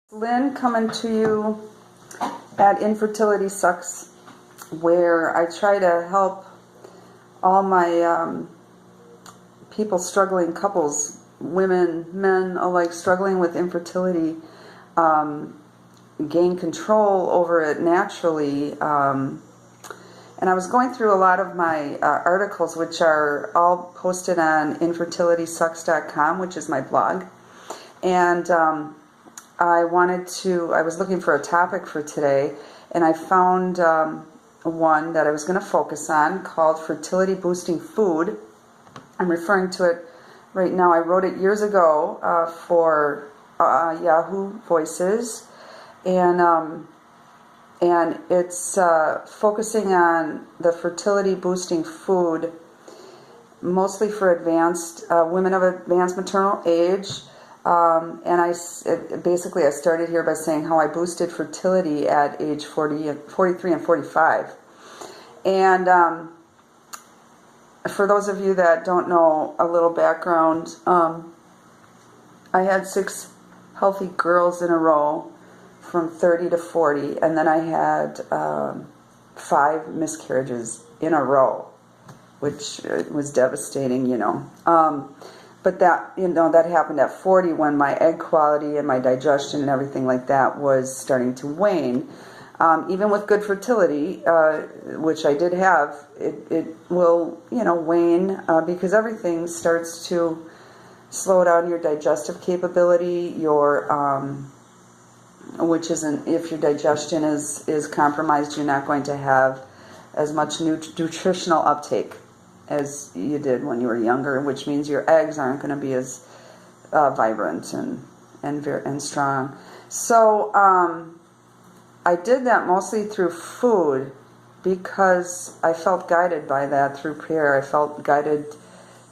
Lynn coming to you at Infertility Sucks, where I try to help all my people struggling, couples, women, men alike, struggling with infertility, gain control over it naturally. And I was going through a lot of my articles, which are all posted on infertilitysucks.com, which is my blog. And I was looking for a topic for today, and I found one that I was going to focus on called Fertility Boosting Food. I'm referring to it right now. I wrote it years ago for Yahoo Voices, and it's focusing on the fertility boosting food, mostly for advanced women of advanced maternal age. And I started here by saying how I boosted fertility at age 43 and 45. And for those of you that don't know a little background, I had 6 healthy girls in a row from 30 to 40, and then I had 5 miscarriages in a row, which was devastating, But that happened at 40 when my egg quality and my digestion and everything like that was starting to wane. Even with good fertility, which I did have, it will, wane because everything starts to slow down your digestive capability, which isn't, if your digestion is compromised, you're not going to have as much nutritional uptake as you did when you were younger, which means your eggs aren't going to be as vibrant and strong. So I did that mostly through food because I felt guided by that through prayer. I felt guided.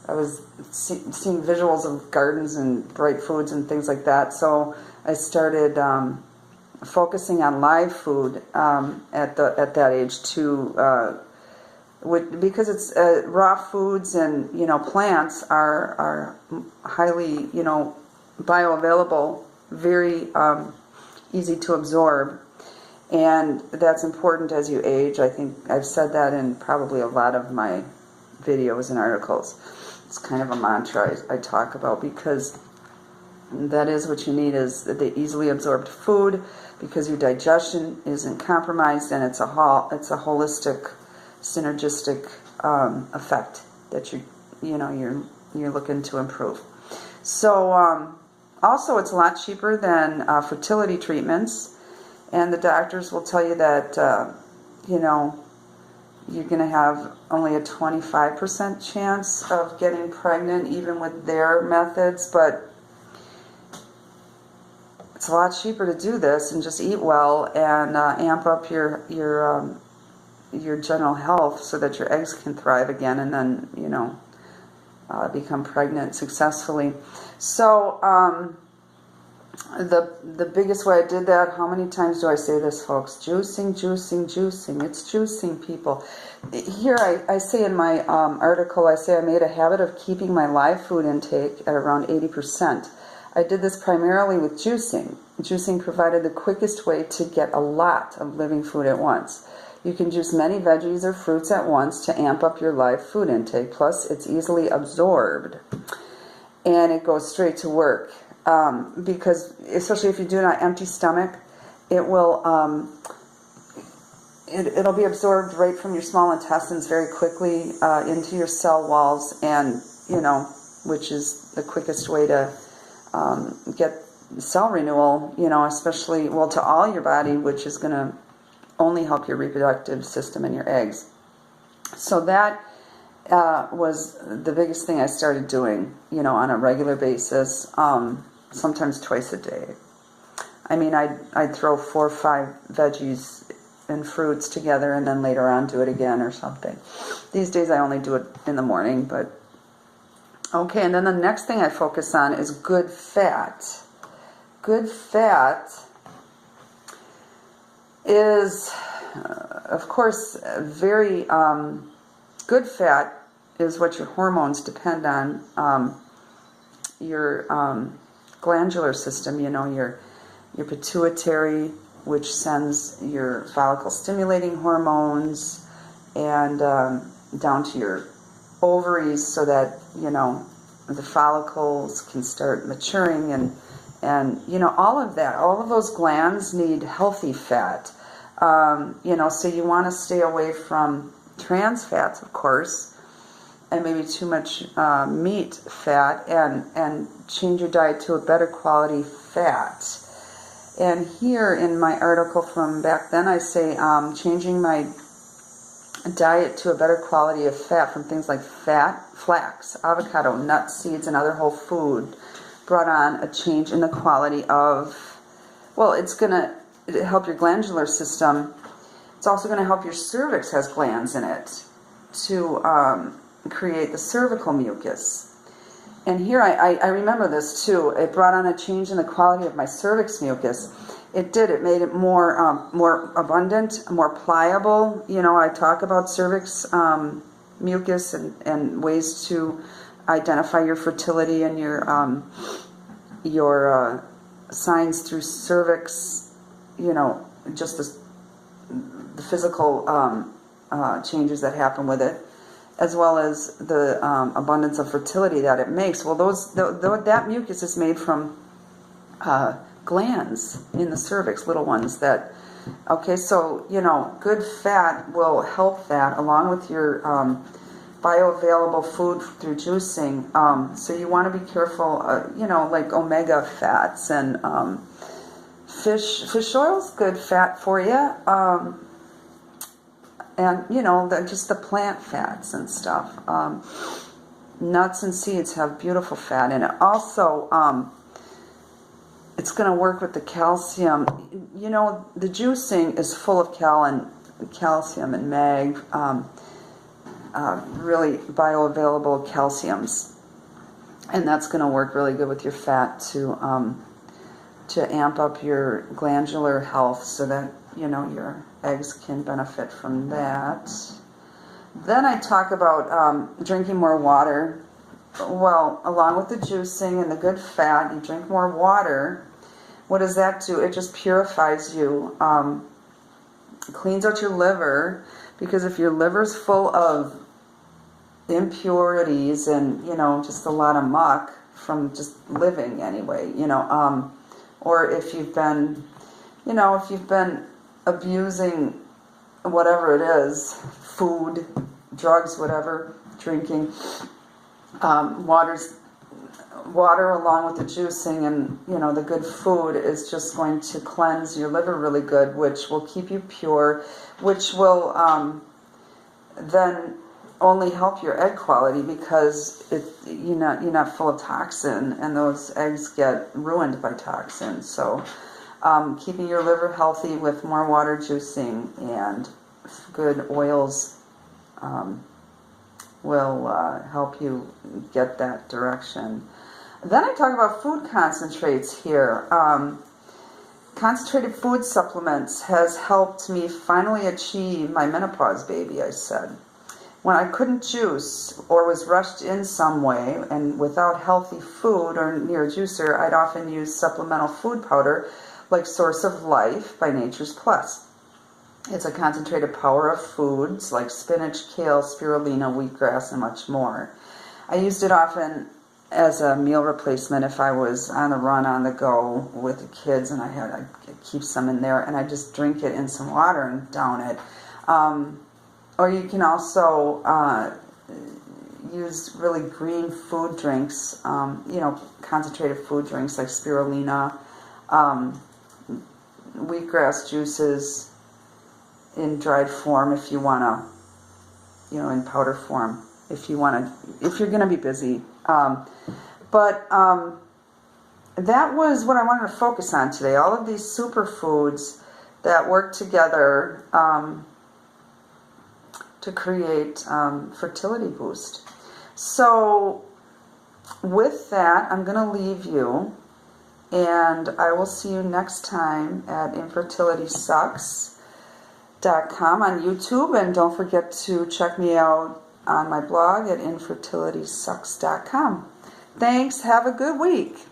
I was seeing visuals of gardens and bright foods and things like that. So I started focusing on live food at that age too. Because it's raw foods and plants are highly bioavailable, very easy to absorb, and that's important as you age. I think I've said that in probably a lot of my videos and articles. It's kind of a mantra I talk about, because that is what you need, is the easily absorbed food, because your digestion isn't compromised, and it's a holistic, synergistic effect that you're looking to improve. So also, it's a lot cheaper than fertility treatments, and the doctors will tell you that you're going to have only a 25% chance of getting pregnant, even with their methods. But it's a lot cheaper to do this and just eat well and amp up your general health so that your eggs can thrive again, and then become pregnant successfully. So the biggest way I did that, how many times do I say this, folks? Juicing. It's juicing, people. Here I say in my article, I say I made a habit of keeping my live food intake at around 80%. I did this primarily with juicing. Juicing provided the quickest way to get a lot of living food at once. You can juice many veggies or fruits at once to amp up your live food intake. Plus, it's easily absorbed, and it goes straight to work. Because, especially if you do it on an empty stomach, it will it'll be absorbed right from your small intestines very quickly into your cell walls, and which is the quickest way to get cell renewal. Especially to all your body, which is going to only help your reproductive system and your eggs. So that was the biggest thing I started doing, on a regular basis, sometimes twice a day. I mean, I'd throw 4 or 5 veggies and fruits together and then later on do it again or something. These days I only do it in the morning, but okay. And then the next thing I focus on is good fat. Good fat is, of course, very good fat is what your hormones depend on. Your glandular system, your your pituitary, which sends your follicle stimulating hormones, and down to your ovaries, so that the follicles can start maturing, and all of that. All of those glands need healthy fat. So you want to stay away from trans fats, of course, and maybe too much meat fat, and change your diet to a better quality fat. And here in my article from back then, I say changing my diet to a better quality of fat from things like flax, avocado, nuts, seeds, and other whole food brought on a change in the quality of, it's going to help your glandular system. It's also going to help your cervix, has glands in it, to create the cervical mucus. And here I remember this too. It brought on a change in the quality of my cervix mucus. It did. It made it more abundant, more pliable. I talk about cervix mucus and ways to identify your fertility and your signs through cervix. Just the physical changes that happen with it, as well as the abundance of fertility that it makes. Well, that mucus is made from glands in the cervix, little ones that, so, good fat will help that, along with your bioavailable food through juicing. So you want to be careful, like omega fats, and fish oil's good fat for you. And, just the plant fats and stuff. Nuts and seeds have beautiful fat in it. Also, it's going to work with the calcium. The juicing is full of calcium and mag, really bioavailable calciums. And that's going to work really good with your fat to amp up your glandular health, so that, your eggs can benefit from that. Then I talk about drinking more water. Well, along with the juicing and the good fat, you drink more water. What does that do? It just purifies you, cleans out your liver, because if your liver's full of impurities and, just a lot of muck from just living anyway, or if you've been abusing whatever it is, food, drugs, whatever, drinking, water along with the juicing and, the good food is just going to cleanse your liver really good, which will keep you pure, which will then only help your egg quality, because you're not full of toxin, and those eggs get ruined by toxin. So keeping your liver healthy with more water, juicing, and good oils will help you get that direction. Then I talk about food concentrates here. Concentrated food supplements has helped me finally achieve my menopause baby, I said. When I couldn't juice or was rushed in some way and without healthy food or near a juicer, I'd often use supplemental food powder like Source of Life by Nature's Plus. It's a concentrated power of foods like spinach, kale, spirulina, wheatgrass, and much more. I used it often as a meal replacement if I was on the run, on the go with the kids, and I keep some in there, and I just drink it in some water and down it. Or you can also use really green food drinks, concentrated food drinks like spirulina, wheatgrass juices in dried form if you want to, in powder form if you're going to be busy. But that was what I wanted to focus on today. All of these superfoods that work together to create fertility boost. So with that, I'm going to leave you, and I will see you next time at infertilitysucks.com on YouTube, and don't forget to check me out on my blog at infertilitysucks.com. Thanks. Have a good week.